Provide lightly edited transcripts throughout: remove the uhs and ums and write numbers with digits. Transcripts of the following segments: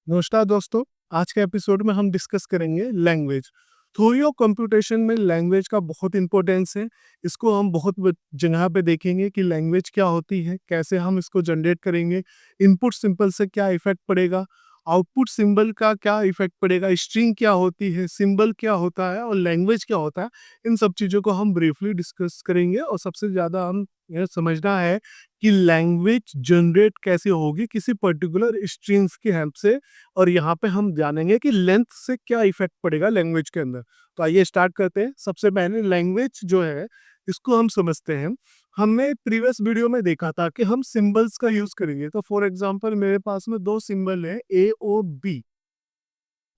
नमस्कार दोस्तों। आज के एपिसोड में हम डिस्कस करेंगे लैंग्वेज। थ्योरी ऑफ कंप्यूटेशन में लैंग्वेज का बहुत इंपॉर्टेंस है। इसको हम बहुत जगह पे देखेंगे कि लैंग्वेज क्या होती है, कैसे हम इसको जनरेट करेंगे, इनपुट सिंबल से क्या इफेक्ट पड़ेगा, आउटपुट सिंबल का क्या इफेक्ट पड़ेगा, स्ट्रिंग क्या होती है, सिंबल क्या होता है और लैंग्वेज क्या होता है। इन सब चीज़ों को हम ब्रीफली डिस्कस करेंगे और सबसे ज़्यादा हम यह समझना है कि लैंग्वेज जनरेट कैसे होगी किसी पर्टिकुलर स्ट्रिंग्स की हेल्प से। और यहाँ पे हम जानेंगे कि लेंथ से क्या इफेक्ट पड़ेगा लैंग्वेज के अंदर। तो आइए स्टार्ट करते हैं। सबसे पहले लैंग्वेज जो है इसको हम समझते हैं। हमने प्रीवियस वीडियो में देखा था कि हम सिंबल्स का यूज करेंगे। तो फॉर एग्जांपल मेरे पास में दो सिंबल है ए और बी।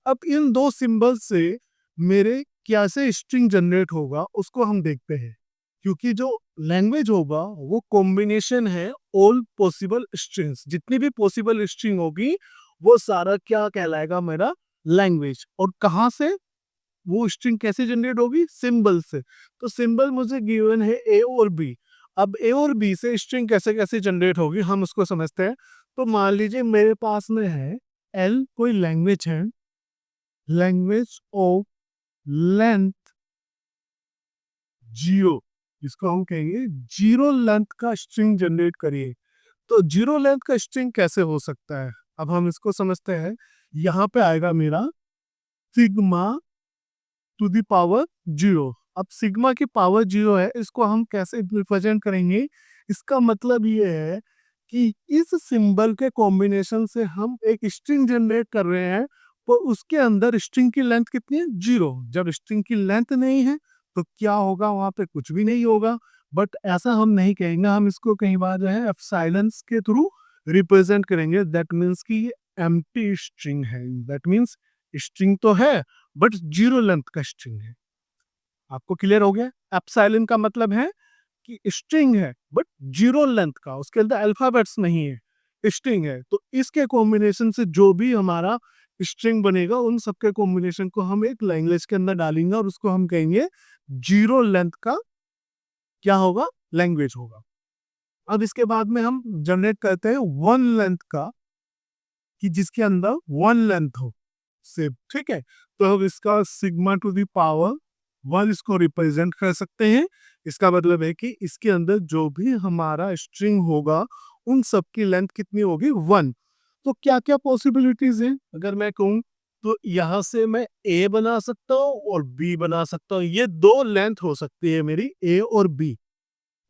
अब इन दो सिंबल से मेरे क्या से स्ट्रिंग जनरेट होगा उसको हम देखते हैं, क्योंकि जो लैंग्वेज होगा वो कॉम्बिनेशन है ऑल पॉसिबल स्ट्रिंग्स। जितनी भी पॉसिबल स्ट्रिंग होगी वो सारा क्या कहलाएगा, मेरा लैंग्वेज। और कहाँ से वो स्ट्रिंग कैसे जनरेट होगी, सिंबल से। तो सिंबल मुझे गिवन है ए और बी। अब ए और बी से स्ट्रिंग कैसे कैसे जनरेट होगी हम उसको समझते हैं। तो मान लीजिए मेरे पास में है एल, कोई लैंग्वेज है, लैंग्वेज ऑफ लेंथ जीरो, इसको हम कहेंगे जीरो लेंथ का स्ट्रिंग जनरेट करिए। तो जीरो लेंथ का स्ट्रिंग कैसे हो सकता है, अब हम इसको समझते हैं। यहाँ पे आएगा मेरा sigma to the power zero. अब सिग्मा की पावर जीरो है, इसको हम कैसे रिप्रेजेंट करेंगे। इसका मतलब ये है कि इस सिंबल के कॉम्बिनेशन से हम एक स्ट्रिंग जनरेट कर रहे हैं। तो उसके अंदर स्ट्रिंग की लेंथ कितनी है, जीरो। जब स्ट्रिंग की लेंथ नहीं है तो क्या होगा, वहां पे कुछ भी नहीं होगा। बट ऐसा हम नहीं कहेंगे, हम इसको कई बार जो है एप्सिलॉन्स के थ्रू रिप्रेजेंट करेंगे। दैट मीन्स कि ये एम्प्टी स्ट्रिंग है। दैट मीन्स स्ट्रिंग तो है बट जीरो लेंथ का स्ट्रिंग है। आपको क्लियर हो गया। एप्सिलॉन का मतलब है कि स्ट्रिंग है बट जीरो लेंथ का, उसके अंदर अल्फाबेट्स नहीं है, स्ट्रिंग है। तो इसके कॉम्बिनेशन से जो भी हमारा स्ट्रिंग बनेगा उन सबके कॉम्बिनेशन को हम एक लैंग्वेज के अंदर डालेंगे और उसको हम कहेंगे जीरो लेंथ का क्या होगा, लैंग्वेज होगा। अब इसके बाद में हम जनरेट करते हैं वन लेंथ का, कि जिसके अंदर वन लेंथ हो सिर्फ, ठीक है। तो हम इसका sigma to the power one इसको रिप्रेजेंट कर सकते हैं। इसका मतलब है कि इसके अंदर जो भी हमारा स्ट्रिंग होगा उन सब की लेंथ कितनी होगी, वन। तो क्या क्या पॉसिबिलिटीज हैं, अगर मैं कहूँ तो यहाँ से मैं ए बना सकता हूँ और बी बना सकता हूँ। ये दो लेंथ हो सकती है मेरी, ए और बी।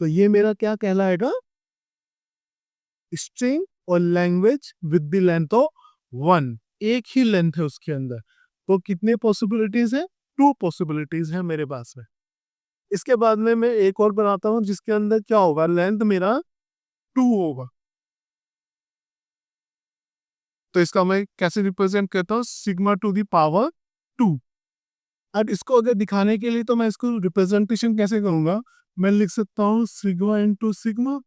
तो ये मेरा क्या कहलाएगा, स्ट्रिंग और language with the length of one. एक ही लेंथ है उसके अंदर। तो कितने पॉसिबिलिटीज है, टू पॉसिबिलिटीज है मेरे पास में। इसके बाद में मैं एक और बनाता हूं जिसके अंदर क्या होगा, लेंथ मेरा टू होगा। तो इसका मैं कैसे रिप्रेजेंट करता हूँ, sigma to the power two. अब इसको अगर दिखाने के लिए तो मैं इसको रिप्रेजेंटेशन कैसे करूंगा, मैं लिख सकता हूँ सिग्मा इंटू सिग्मा,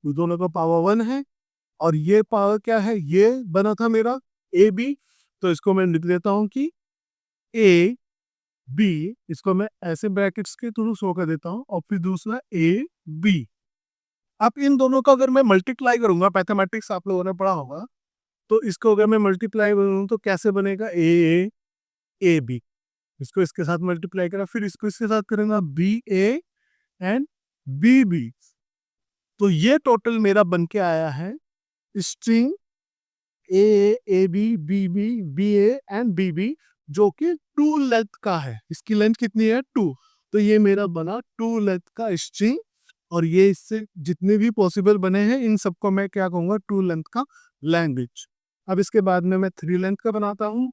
दोनों का पावर वन है। और ये पावर क्या है, ये बना था मेरा ए बी। तो इसको मैं लिख देता हूं कि ए बी, इसको मैं ऐसे ब्रैकेट्स के थ्रू शो कर देता हूं। और फिर दूसरा ए बी। अब इन दोनों का अगर मैं मल्टीप्लाई करूंगा, मैथमेटिक्स आप लोगों ने पढ़ा होगा, तो इसको अगर मैं मल्टीप्लाई करूँ तो कैसे बनेगा, ए ए बी। इसको इसके साथ मल्टीप्लाई करा, फिर इसको इसके साथ करेंगे b A and B b. तो ये टोटल मेरा बन के आया है string a A B b B A and B b, जो कि टू लेंथ का है। इसकी लेंथ कितनी है, टू। तो ये मेरा बना टू लेंथ का स्ट्रिंग। और ये इससे जितने भी पॉसिबल बने हैं इन सबको मैं क्या कहूंगा, टू लेंथ का लैंग्वेज। अब इसके बाद में मैं थ्री लेंथ का बनाता हूँ,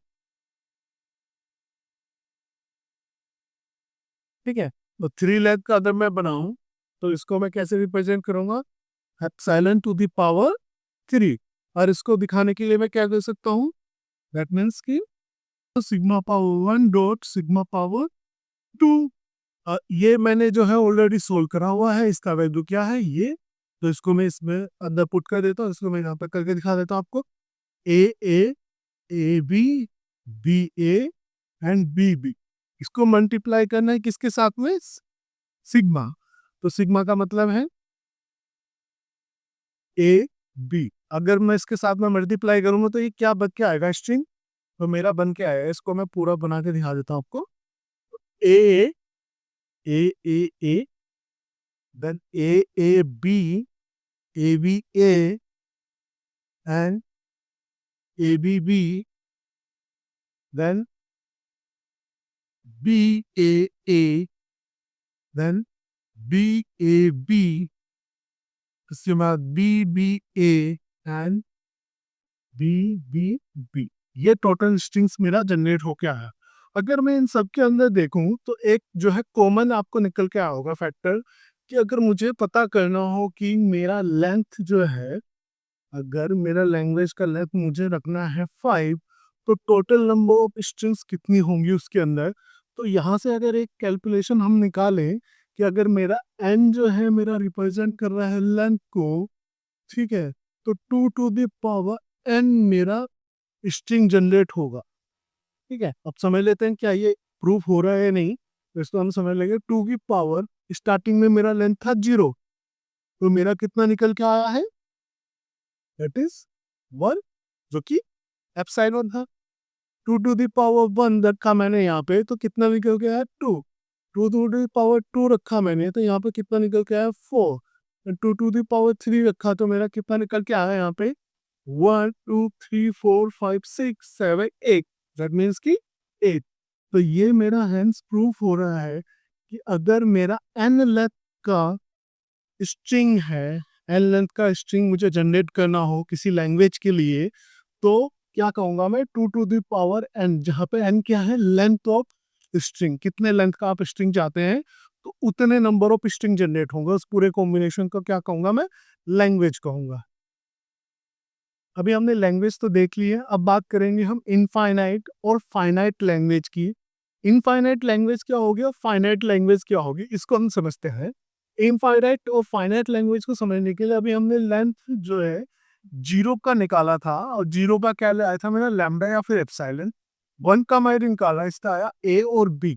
ठीक है। तो थ्री लेंथ का अगर मैं बनाऊं तो इसको मैं कैसे रिप्रेजेंट करूंगा, epsilon to the power three. और इसको दिखाने के लिए मैं क्या कर सकता हूँ, दैट मीन्स की sigma power one dot sigma power two. ये मैंने जो है ऑलरेडी सोल्व करा हुआ है, इसका वैल्यू क्या है ये। तो इसको मैं इसमें अंदर पुट कर देता हूँ, इसको मैं यहाँ पे करके दिखा देता हूँ आपको। A A A B B A and B B, इसको मल्टीप्लाई करना है किसके साथ में, सिग्मा। तो सिग्मा का मतलब है ए बी। अगर मैं इसके साथ में मल्टीप्लाई करूंगा तो ये क्या बन के आएगा स्ट्रिंग, तो मेरा बन के आएगा, इसको मैं पूरा बना के दिखा देता हूँ आपको। A A A A then A B A and B then B then B इसके बाद बी एंड बी। ये टोटल स्ट्रिंग्स मेरा जनरेट होके आया। अगर मैं इन सब के अंदर देखूं तो एक जो है कॉमन आपको निकल के आया होगा फैक्टर, कि अगर मुझे पता करना हो कि मेरा लेंथ जो है, अगर मेरा लैंग्वेज का लेंथ मुझे रखना है 5, तो टोटल नंबर ऑफ स्ट्रिंग्स कितनी होंगी उसके अंदर। तो यहाँ से अगर एक कैलकुलेशन हम निकालें कि अगर मेरा n जो है मेरा रिप्रेजेंट कर रहा है लेंथ को, ठीक है, तो 2 टू द पावर n मेरा स्ट्रिंग जनरेट होगा। ठीक है, अब समझ लेते हैं क्या ये प्रूफ हो रहा है या नहीं। तो इसको हम समझ लेंगे 2 की पावर, स्टार्टिंग में मेरा लेंथ था 0, तो मेरा कितना निकल के आया है, दैट इज 1, जो कि एप्सिलॉन था। 2 टू द पावर 1 रखा मैंने यहाँ पे, तो कितना निकल के आया 2। 2 टू द पावर 2 रखा मैंने, तो यहाँ पे कितना निकल के आया 4। 2 टू द पावर 3 रखा तो मेरा कितना निकल के आया यहाँ पे 1 2 3 4 5 6 7 8, दैट मीन्स की 8। तो ये मेरा हैंस प्रूफ हो रहा है कि अगर मेरा n लेंथ का स्ट्रिंग है, n लेंथ का स्ट्रिंग मुझे जनरेट करना हो किसी लैंग्वेज के लिए, तो क्या कहूंगा मैं 2 टू द पावर n, जहाँ पे n क्या है, लेंथ ऑफ स्ट्रिंग, कितने लेंथ का आप स्ट्रिंग चाहते हैं तो उतने नंबर ऑफ स्ट्रिंग जनरेट होंगे, उस पूरे कॉम्बिनेशन को क्या कहूंगा मैं, लैंग्वेज कहूंगा। अभी हमने लैंग्वेज तो देख ली है, अब बात करेंगे हम इनफाइनाइट और फाइनाइट लैंग्वेज की। इनफाइनाइट लैंग्वेज क्या होगी और फाइनाइट लैंग्वेज क्या होगी, इसको हम समझते हैं। इनफाइनाइट और फाइनाइट लैंग्वेज को समझने के लिए अभी हमने लेंथ जो है 0 का निकाला था, और 0 का क्या आया था मेरा लैम्डा या फिर एप्सिलॉन। 1 का मैंने निकाला, इसका आया ए और बी,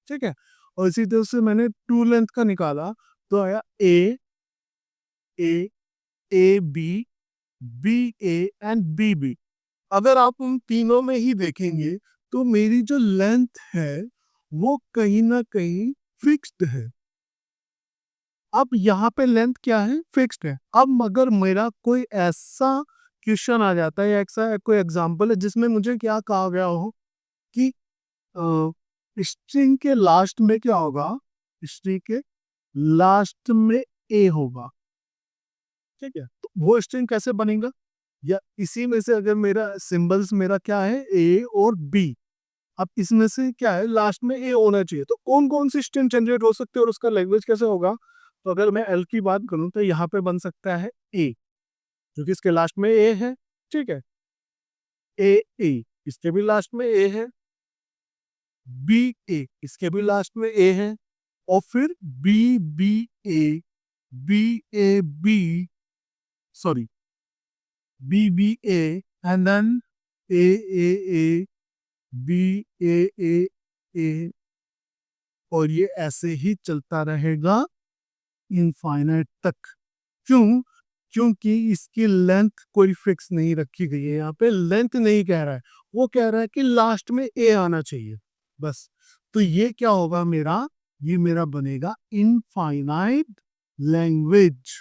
ठीक है। और इसी तरह से मैंने 2 लेंथ का निकाला, तो आया A A A B A and B. अगर आप उन तीनों में ही देखेंगे तो मेरी जो लेंथ है वो कहीं ना कहीं फिक्स्ड है। अब यहाँ पे लेंथ क्या है, फिक्स्ड है। अब अगर मेरा कोई ऐसा क्वेश्चन आ जाता है या ऐसा कोई एग्जांपल है जिसमें मुझे क्या कहा गया हो कि स्ट्रिंग के लास्ट में क्या होगा, स्ट्रिंग के लास्ट में ए होगा, ठीक है, तो वो स्ट्रिंग कैसे बनेगा, या इसी में से अगर मेरा सिंबल्स मेरा क्या है ए और बी, अब इसमें से क्या है लास्ट में ए होना चाहिए, तो कौन कौन सी स्ट्रिंग जनरेट हो सकती है और उसका लैंग्वेज कैसे होगा। तो अगर मैं एल की बात करूं तो यहाँ पे बन सकता है ए, क्योंकि इसके लास्ट में ए है, ठीक है, ए इसके भी लास्ट में ए है, बी ए इसके भी लास्ट में ए है, और फिर B A B A B sorry B A and then A B A A, और ये ऐसे ही चलता रहेगा इनफाइनाइट तक। क्यों, क्योंकि इसकी लेंथ कोई फिक्स नहीं रखी गई है, यहाँ पे लेंथ नहीं कह रहा है, वो कह रहा है कि लास्ट में ए आना चाहिए बस। तो ये क्या होगा मेरा, ये मेरा बनेगा इनफाइनाइट लैंग्वेज,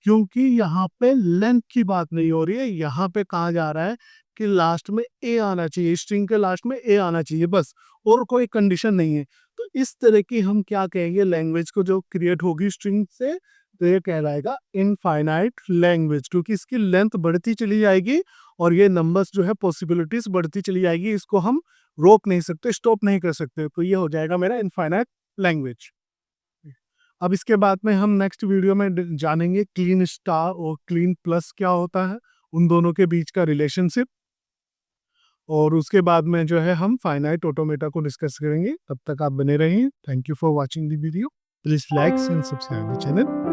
क्योंकि यहाँ पे लेंथ की बात नहीं हो रही है, यहाँ पे कहा जा रहा है कि लास्ट में ए आना चाहिए, स्ट्रिंग के लास्ट में ए आना चाहिए बस, और कोई कंडीशन नहीं है। तो इस तरह की हम क्या कहेंगे लैंग्वेज को जो क्रिएट होगी स्ट्रिंग से, तो ये कहलाएगा इनफाइनाइट लैंग्वेज, क्योंकि इसकी लेंथ बढ़ती चली जाएगी और ये नंबर्स जो है पॉसिबिलिटीज बढ़ती चली जाएगी, इसको हम रोक नहीं सकते, स्टॉप नहीं कर सकते, तो ये हो जाएगा मेरा इनफाइनाइट लैंग्वेज। अब इसके बाद में हम नेक्स्ट वीडियो में जानेंगे क्लीन स्टार और क्लीन प्लस क्या होता है, उन दोनों के बीच का रिलेशनशिप, और उसके बाद में जो है हम फाइनाइट ऑटोमेटा को डिस्कस करेंगे। तब तक आप बने रहिए। Thank you for watching the video. Please like and subscribe the channel.